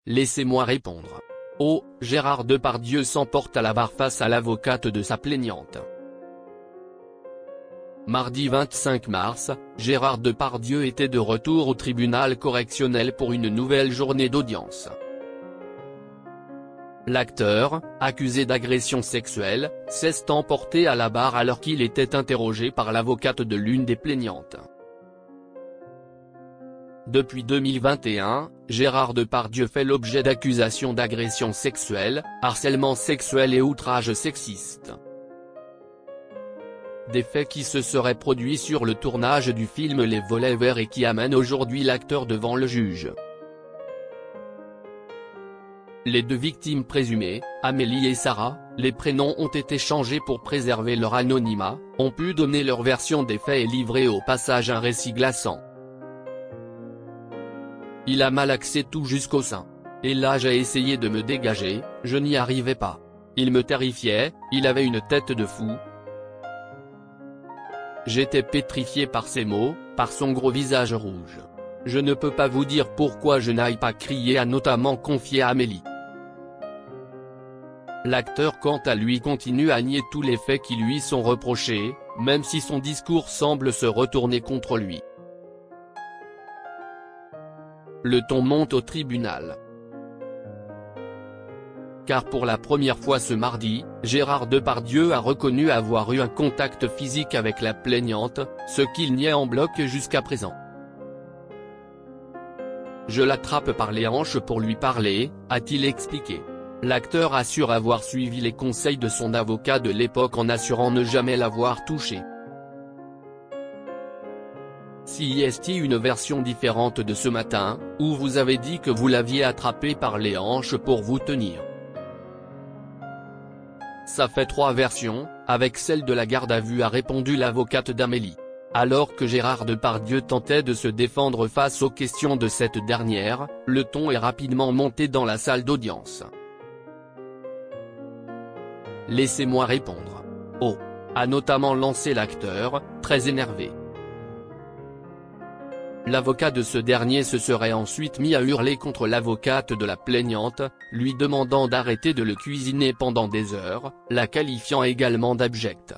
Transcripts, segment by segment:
Laissez-moi répondre. Oh, Gérard Depardieu s'emporte à la barre face à l'avocate de sa plaignante. Mardi 25 mars, Gérard Depardieu était de retour au tribunal correctionnel pour une nouvelle journée d'audience. L'acteur, accusé d'agression sexuelle, s'est emporté à la barre alors qu'il était interrogé par l'avocate de l'une des plaignantes. Depuis 2021, Gérard Depardieu fait l'objet d'accusations d'agression sexuelle, harcèlement sexuel et outrage sexiste. Des faits qui se seraient produits sur le tournage du film Les Volets Verts et qui amènent aujourd'hui l'acteur devant le juge. Les deux victimes présumées, Amélie et Sarah, les prénoms ont été changés pour préserver leur anonymat, ont pu donner leur version des faits et livrer au passage un récit glaçant. Il a malaxé tout jusqu'au sein. Et là j'ai essayé de me dégager, je n'y arrivais pas. Il me terrifiait, il avait une tête de fou. J'étais pétrifié par ses mots, par son gros visage rouge. Je ne peux pas vous dire pourquoi je n'aille pas crier, a notamment confié Amélie. L'acteur quant à lui continue à nier tous les faits qui lui sont reprochés, même si son discours semble se retourner contre lui. Le ton monte au tribunal. Car pour la première fois ce mardi, Gérard Depardieu a reconnu avoir eu un contact physique avec la plaignante, ce qu'il niait en bloc jusqu'à présent. Je l'attrape par les hanches pour lui parler, a-t-il expliqué. L'acteur assure avoir suivi les conseils de son avocat de l'époque en assurant ne jamais l'avoir touché. Si est une version différente de ce matin, où vous avez dit que vous l'aviez attrapé par les hanches pour vous tenir. Ça fait 3 versions, avec celle de la garde à vue, a répondu l'avocate d'Amélie. Alors que Gérard Depardieu tentait de se défendre face aux questions de cette dernière, le ton est rapidement monté dans la salle d'audience. Laissez-moi répondre. Oh, a notamment lancé l'acteur, très énervé. L'avocat de ce dernier se serait ensuite mis à hurler contre l'avocate de la plaignante, lui demandant d'arrêter de le cuisiner pendant des heures, la qualifiant également d'abjecte.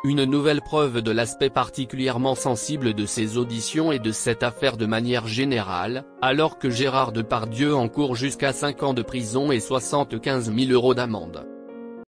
Une nouvelle preuve de l'aspect particulièrement sensible de ces auditions et de cette affaire de manière générale, alors que Gérard Depardieu encourt jusqu'à 5 ans de prison et 75 000 € d'amende.